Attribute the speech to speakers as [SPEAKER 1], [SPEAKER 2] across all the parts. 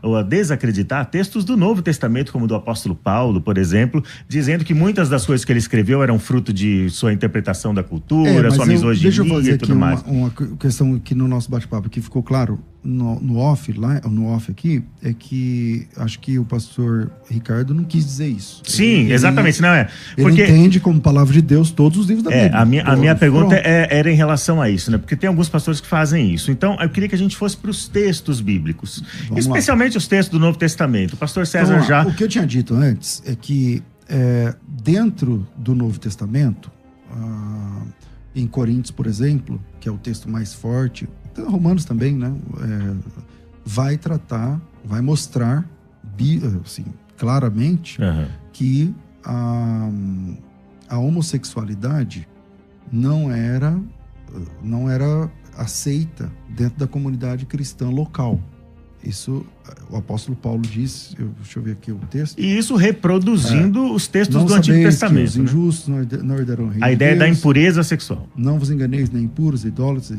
[SPEAKER 1] ou a desacreditar textos do Novo Testamento, como do apóstolo Paulo, por exemplo, dizendo que muitas das coisas que ele escreveu eram fruto de sua interpretação da cultura, sua misoginia
[SPEAKER 2] deixa eu fazer
[SPEAKER 1] e tudo
[SPEAKER 2] aqui
[SPEAKER 1] mais.
[SPEAKER 2] uma questão aqui no nosso bate-papo, que ficou claro no off aqui, é que acho que o pastor Ricardo não quis dizer isso.
[SPEAKER 1] Sim, exatamente, não é?
[SPEAKER 2] Ele entende como palavra de Deus todos os livros da Bíblia.
[SPEAKER 1] A minha pergunta era em relação a isso, né? Porque tem alguns pastores que fazem isso. Então, eu queria que a gente fosse para os textos bíblicos, especialmente os textos do Novo Testamento. O pastor César
[SPEAKER 2] O que eu tinha dito antes é que dentro do Novo Testamento, em Coríntios, por exemplo, que é o texto mais forte, Romanos também, né? Vai mostrar assim, claramente que a homossexualidade não era aceita dentro da comunidade cristã local. Isso o apóstolo Paulo diz, deixa eu ver aqui o texto.
[SPEAKER 1] E isso reproduzindo os textos do Antigo Testamento.
[SPEAKER 2] Os injustos não herdarão o reino
[SPEAKER 1] a ideia da impureza sexual.
[SPEAKER 2] Não vos enganeis, nem impuros, idólatras,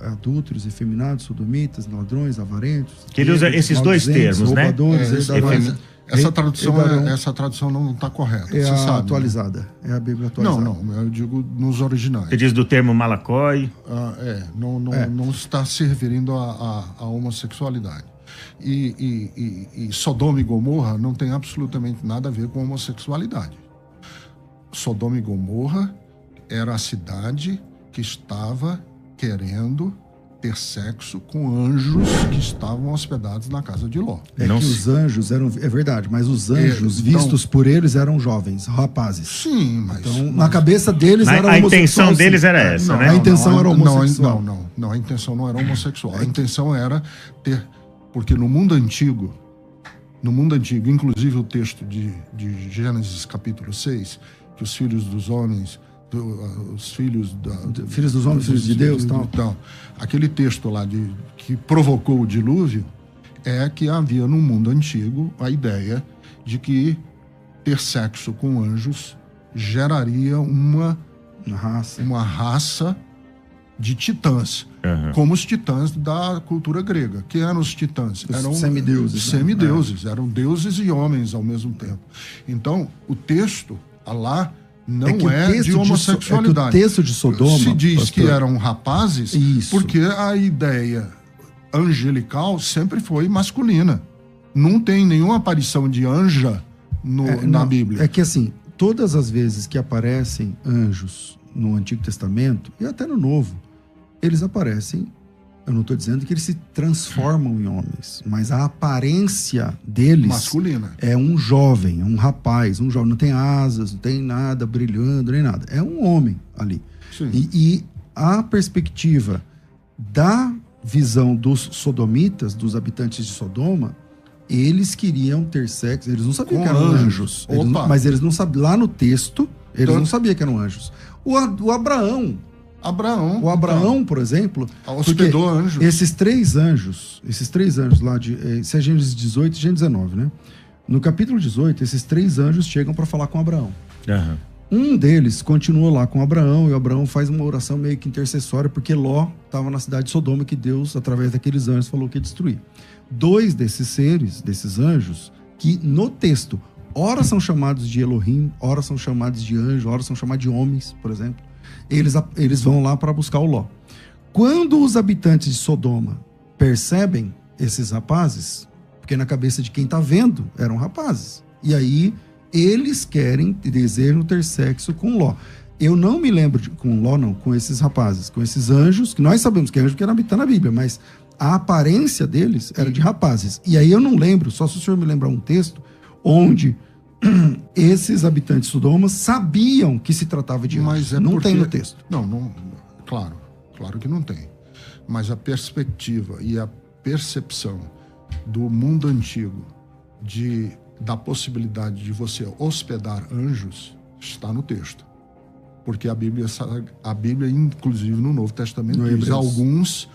[SPEAKER 2] adúlteros, efeminados, sodomitas, ladrões, avarentos.
[SPEAKER 1] Que ele usa esses dois termos, né?
[SPEAKER 3] Essa tradução não está correta.
[SPEAKER 2] É a atualizada. É a Bíblia atualizada.
[SPEAKER 3] Não, eu digo nos originais.
[SPEAKER 1] Você diz do termo malacói.
[SPEAKER 3] Não está se referindo à homossexualidade. E Sodoma e Gomorra não tem absolutamente nada a ver com homossexualidade. Sodoma e Gomorra era a cidade que estava querendo ter sexo com anjos que estavam hospedados na casa de Ló.
[SPEAKER 2] Os anjos eram... É verdade, mas os anjos vistos por eles eram jovens, rapazes.
[SPEAKER 3] Sim, mas...
[SPEAKER 2] Então, na cabeça deles era homossexual.
[SPEAKER 1] A intenção deles era essa, né?
[SPEAKER 2] A intenção era homossexual.
[SPEAKER 3] Não, a intenção não era homossexual. A intenção era ter... Porque no mundo antigo, inclusive o texto de Gênesis capítulo 6, que os filhos dos homens... filhos dos homens, filhos de Deus, tal. Aquele texto lá que provocou o dilúvio é que havia no mundo antigo a ideia de que ter sexo com anjos geraria uma raça de titãs, como os titãs da cultura grega. Que eram os titãs? Eram semideuses, eram deuses e homens ao mesmo tempo. Então, o texto lá não de homossexualidade.
[SPEAKER 2] O texto de Sodoma...
[SPEAKER 3] Se diz que eram rapazes, porque a ideia angelical sempre foi masculina. Não tem nenhuma aparição de anja na Bíblia.
[SPEAKER 2] É que assim, todas as vezes que aparecem anjos no Antigo Testamento, e até no Novo, eles aparecem... Eu não estou dizendo que eles se transformam em homens, mas a aparência deles...
[SPEAKER 3] masculina.
[SPEAKER 2] É um jovem, é um rapaz, um jovem. Não tem asas, não tem nada brilhando, nem nada. É um homem ali. E a perspectiva da visão dos sodomitas, dos habitantes de Sodoma, eles queriam ter sexo, eles não sabiam que eram anjos. Mas eles não sabiam, lá no texto, eles não sabiam que eram anjos. O Abraão, por exemplo,
[SPEAKER 3] hospedou anjos.
[SPEAKER 2] Esses três anjos lá, isso é Gênesis 18 e Gênesis 19, né? No capítulo 18, esses três anjos chegam para falar com Abraão. Um deles continua lá com Abraão, e Abraão faz uma oração meio que intercessória, porque Ló estava na cidade de Sodoma, que Deus, através daqueles anjos, falou que ia destruir. Dois desses anjos, que no texto, ora são chamados de Elohim, ora são chamados de anjo, ora são chamados de homens, por exemplo. Eles vão lá para buscar o Ló. Quando os habitantes de Sodoma percebem esses rapazes, porque na cabeça de quem está vendo eram rapazes, e aí eles desejam ter sexo com Ló. Eu não me lembro com Ló, não, com esses rapazes, com esses anjos, que nós sabemos que é anjo porque está na Bíblia, mas a aparência deles era de rapazes. E aí eu não lembro, só se o senhor me lembrar um texto onde esses habitantes de Sodoma sabiam que se tratava de anjos. Não tem no texto.
[SPEAKER 3] Claro que não tem. Mas a perspectiva e a percepção do mundo antigo da possibilidade de você hospedar anjos está no texto. Porque a Bíblia, inclusive no Novo Testamento, diz alguns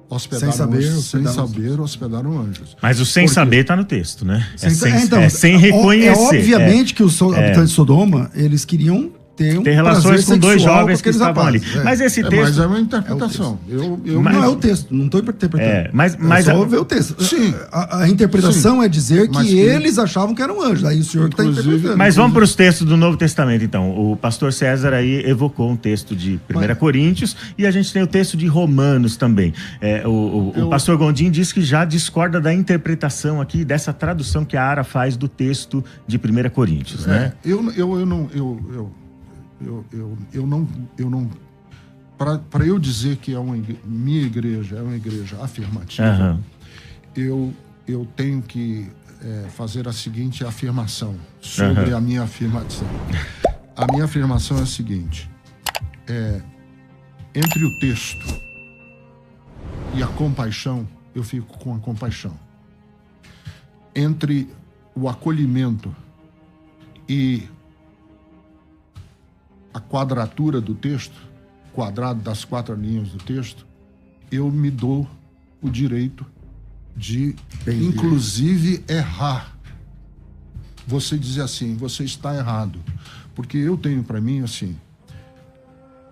[SPEAKER 3] hospedaram anjos.
[SPEAKER 1] Mas o sem saber está no texto, né? Sem reconhecer.
[SPEAKER 2] Obviamente que os habitantes de Sodoma, eles queriam ter
[SPEAKER 1] relações com dois jovens que estavam ali. Mas esse texto...
[SPEAKER 3] Mas é uma interpretação.
[SPEAKER 2] Não é o texto, não estou interpretando.
[SPEAKER 1] Mas
[SPEAKER 2] só ver o texto.
[SPEAKER 3] Sim.
[SPEAKER 2] A interpretação é dizer que eles achavam que era um anjo. Aí o senhor que está interpretando.
[SPEAKER 1] Mas vamos para os textos do Novo Testamento, então. O pastor César aí evocou um texto de 1 Coríntios e a gente tem o texto de Romanos também. O pastor Gondim diz que já discorda da interpretação aqui, dessa tradução que a Ara faz do texto de 1 Coríntios, né?
[SPEAKER 3] Para eu dizer que minha igreja é uma igreja afirmativa, eu tenho que fazer a seguinte afirmação sobre a minha afirmação. A minha afirmação é a seguinte: entre o texto e a compaixão, eu fico com a compaixão. Entre o acolhimento e a quadratura do texto, quadrado das 4 linhas do texto, eu me dou o direito de, inclusive, errar. Você dizer assim, você está errado. Porque eu tenho para mim, assim,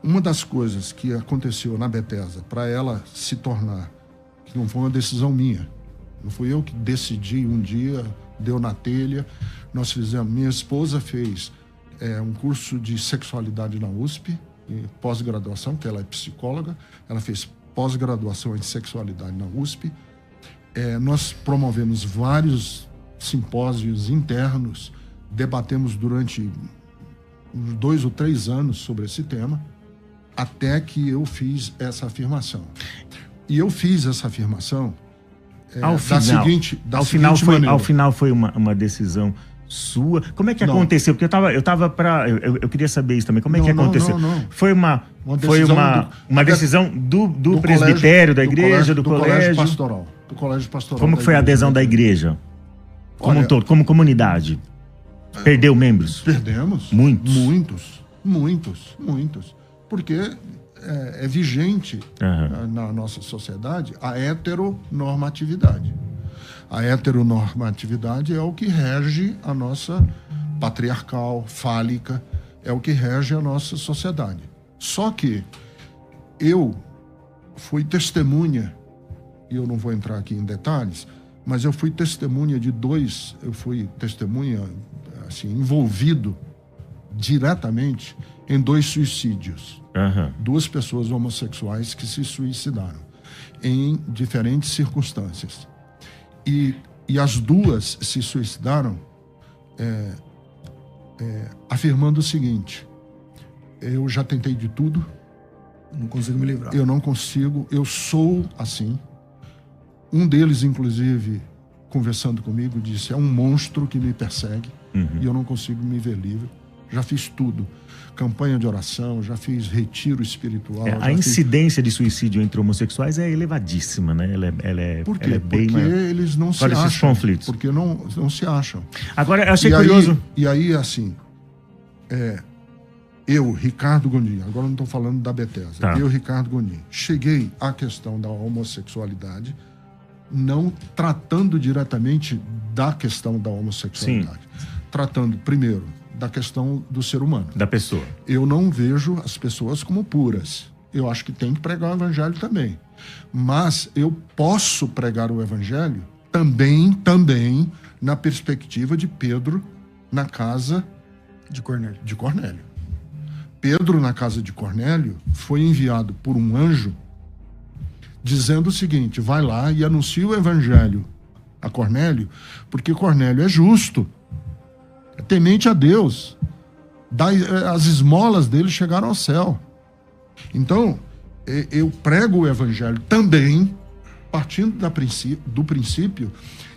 [SPEAKER 3] uma das coisas que aconteceu na Bethesda, para ela se tornar, que não foi uma decisão minha, não fui eu que decidi um dia, deu na telha, nós fizemos, minha esposa fez um curso de sexualidade na USP, pós-graduação, que ela é psicóloga, ela fez pós-graduação em sexualidade na USP. Nós promovemos vários simpósios internos, debatemos durante uns 2 ou 3 anos sobre esse tema, até que eu fiz essa afirmação. E eu fiz essa afirmação
[SPEAKER 1] ao final foi uma decisão sua? Como é que aconteceu? Porque eu queria saber isso também. Como é que aconteceu? Não. Foi uma decisão do presbitério, da igreja, do colégio
[SPEAKER 3] pastoral. Do colégio pastoral.
[SPEAKER 1] Como que foi a adesão da igreja? Como um todo, como comunidade? Perdeu membros?
[SPEAKER 3] Perdemos.
[SPEAKER 1] Muitos.
[SPEAKER 3] Muitos. Porque é vigente na nossa sociedade a heteronormatividade. A heteronormatividade é o que rege a nossa patriarcal, fálica, é o que rege a nossa sociedade. Só que eu fui testemunha, e eu não vou entrar aqui em detalhes, mas eu fui testemunha assim, envolvido diretamente em 2 suicídios. 2 pessoas homossexuais que se suicidaram em diferentes circunstâncias. E as 2 se suicidaram afirmando o seguinte: eu já tentei de tudo,
[SPEAKER 2] não consigo me livrar.
[SPEAKER 3] Eu não consigo, eu sou assim. Um deles, inclusive, conversando comigo, disse: é um monstro que me persegue e eu não consigo me ver livre. Já fiz tudo. Campanha de oração, já fiz retiro espiritual.
[SPEAKER 1] A incidência de suicídio entre homossexuais é elevadíssima, né?
[SPEAKER 3] Por quê?
[SPEAKER 1] Bem
[SPEAKER 3] porque eles não se acham.
[SPEAKER 1] Esses conflitos.
[SPEAKER 3] Porque não se acham.
[SPEAKER 1] Agora, eu achei curioso.
[SPEAKER 3] E aí, assim, eu, Ricardo Gondim, agora não estou falando da Bethesda,
[SPEAKER 1] tá.
[SPEAKER 3] Eu, Ricardo Gondim, cheguei à questão da homossexualidade, não tratando diretamente da questão da homossexualidade. Sim. Tratando, primeiro, da questão do ser humano.
[SPEAKER 1] Da pessoa. Eu
[SPEAKER 3] não vejo as pessoas como puras. Eu acho que tem que pregar o evangelho também. Mas eu posso pregar o evangelho também na perspectiva de Pedro na casa
[SPEAKER 2] de Cornélio.
[SPEAKER 3] Pedro, na casa de Cornélio, foi enviado por um anjo dizendo o seguinte: vai lá e anuncia o evangelho a Cornélio, porque Cornélio é justo, é temente a Deus, as esmolas dele chegaram ao céu. Então, eu prego o evangelho também, partindo do princípio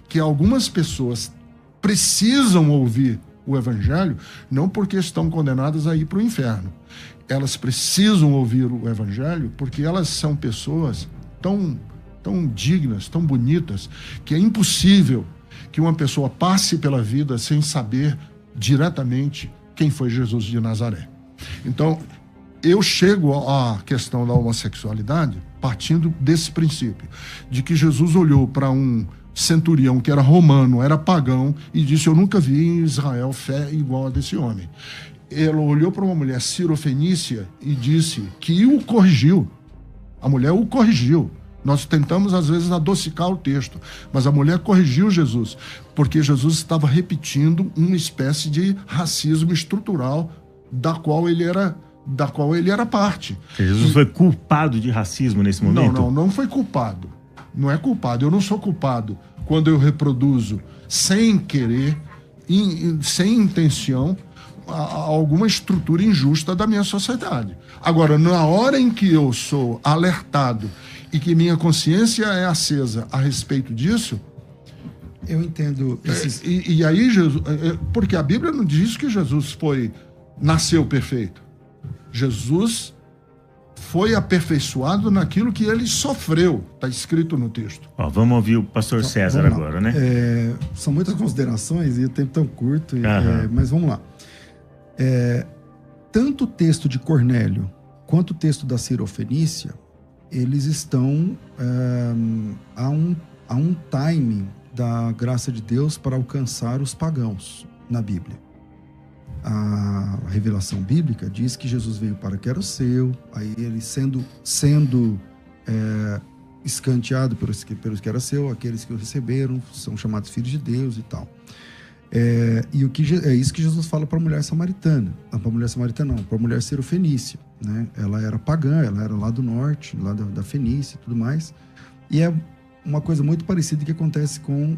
[SPEAKER 3] que algumas pessoas precisam ouvir o evangelho, não porque estão condenadas a ir para o inferno. Elas precisam ouvir o evangelho porque elas são pessoas tão dignas, tão bonitas, que é impossível que uma pessoa passe pela vida sem saber diretamente quem foi Jesus de Nazaré. Então, eu chego à questão da homossexualidade partindo desse princípio, de que Jesus olhou para um centurião que era romano, era pagão, e disse: eu nunca vi em Israel fé igual a desse homem. Ela olhou para uma mulher cirofenícia e disse que o corrigiu. A mulher o corrigiu. Nós tentamos, às vezes, adocicar o texto, mas a mulher corrigiu Jesus, porque Jesus estava repetindo uma espécie de racismo estrutural da qual ele era parte.
[SPEAKER 1] Jesus foi culpado de racismo nesse momento?
[SPEAKER 3] Não foi culpado. Não é culpado. Eu não sou culpado quando eu reproduzo sem querer, sem intenção, alguma estrutura injusta da minha sociedade. Agora, na hora em que eu sou alertado e que minha consciência é acesa a respeito disso,
[SPEAKER 2] eu entendo esses...
[SPEAKER 3] e aí Jesus, porque a Bíblia não diz que Jesus nasceu perfeito. Jesus foi aperfeiçoado naquilo que ele sofreu, está escrito no texto.
[SPEAKER 1] Vamos ouvir o pastor César agora, né?
[SPEAKER 2] São muitas considerações e o tempo tão curto, mas vamos lá. Tanto o texto de Cornélio quanto o texto da Cirofenícia, eles estão a um timing da graça de Deus para alcançar os pagãos na Bíblia. A revelação bíblica diz que Jesus veio para que era o seu, aí ele sendo escanteado pelos que era seu, aqueles que o receberam são chamados filhos de Deus e tal. E é isso que Jesus fala para a mulher samaritana. Para a mulher samaritana não, para a mulher cirofenícia, né? Ela era pagã, ela era lá do norte, lá da Fenícia e tudo mais. E é uma coisa muito parecida que acontece com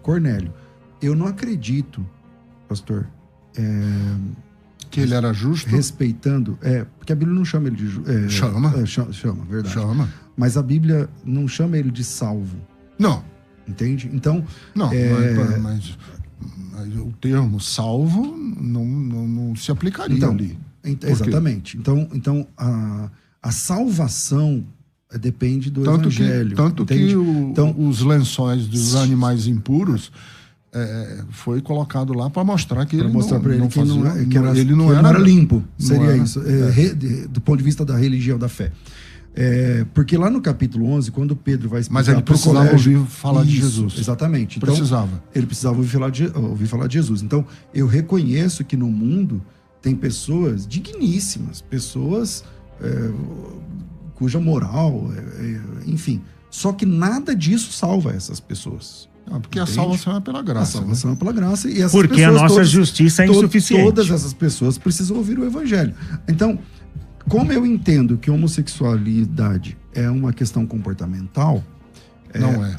[SPEAKER 2] Cornélio. Eu não acredito, pastor,
[SPEAKER 3] que ele era justo?
[SPEAKER 2] Respeitando, porque a Bíblia não chama ele de justo. Chama, verdade.
[SPEAKER 3] Chama.
[SPEAKER 2] Mas a Bíblia não chama ele de salvo.
[SPEAKER 3] Não.
[SPEAKER 2] Entende? Então...
[SPEAKER 3] Mas o termo salvo não se aplicaria ali.
[SPEAKER 2] Exatamente. Então a salvação depende do evangelho.
[SPEAKER 3] Tanto que os lençóis dos animais impuros foi colocado lá para mostrar que ele
[SPEAKER 2] não era limpo. Seria isso. Do ponto de vista da religião, da fé. Porque lá no capítulo 11, quando Pedro vai explicar...
[SPEAKER 3] Mas ele precisava ouvir falar de Jesus.
[SPEAKER 2] Exatamente. Então, ele precisava ouvir falar de Jesus. Então, eu reconheço que no mundo tem pessoas digníssimas, pessoas cuja moral, enfim. Só que nada disso salva essas pessoas.
[SPEAKER 3] Porque a salvação é pela graça.
[SPEAKER 2] A salvação é pela graça. E essas
[SPEAKER 1] porque
[SPEAKER 2] pessoas,
[SPEAKER 1] a nossa justiça é insuficiente.
[SPEAKER 2] Todas essas pessoas precisam ouvir o evangelho. Então... Como eu entendo que homossexualidade é uma questão comportamental...
[SPEAKER 3] Não é.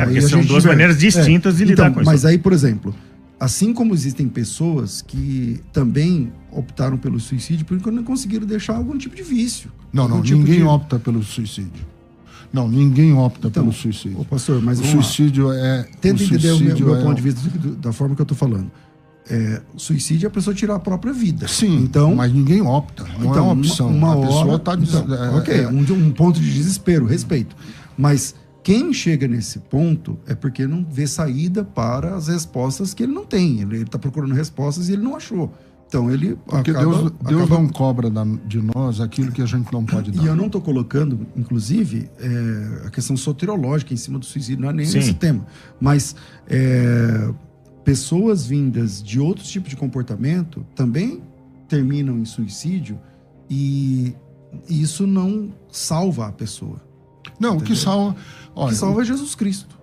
[SPEAKER 1] Porque são duas maneiras distintas de lidar com isso.
[SPEAKER 2] Mas aí, por exemplo, assim como existem pessoas que também optaram pelo suicídio porque não conseguiram deixar algum tipo de vício. Ninguém
[SPEAKER 3] opta pelo suicídio. Não, ninguém opta pelo suicídio.
[SPEAKER 2] Pastor, mas
[SPEAKER 3] o suicídio é...
[SPEAKER 2] Tenta entender o meu ponto de vista da forma que eu estou falando. Suicídio é a pessoa tirar a própria vida.
[SPEAKER 3] Sim, então, mas ninguém opta. Não é uma opção.
[SPEAKER 2] A pessoa está... um ponto de desespero, respeito. Mas quem chega nesse ponto é porque não vê saída para as respostas que ele não tem. Ele está procurando respostas e ele não achou. Então ele
[SPEAKER 3] porque Deus não cobra de nós aquilo que a gente não pode dar.
[SPEAKER 2] E eu não estou colocando, inclusive, a questão soteriológica em cima do suicídio. Não é nem esse tema. Mas... pessoas vindas de outros tipos de comportamento também terminam em suicídio e isso não salva a pessoa.
[SPEAKER 3] Não, entendeu?
[SPEAKER 2] O que salva é Jesus Cristo.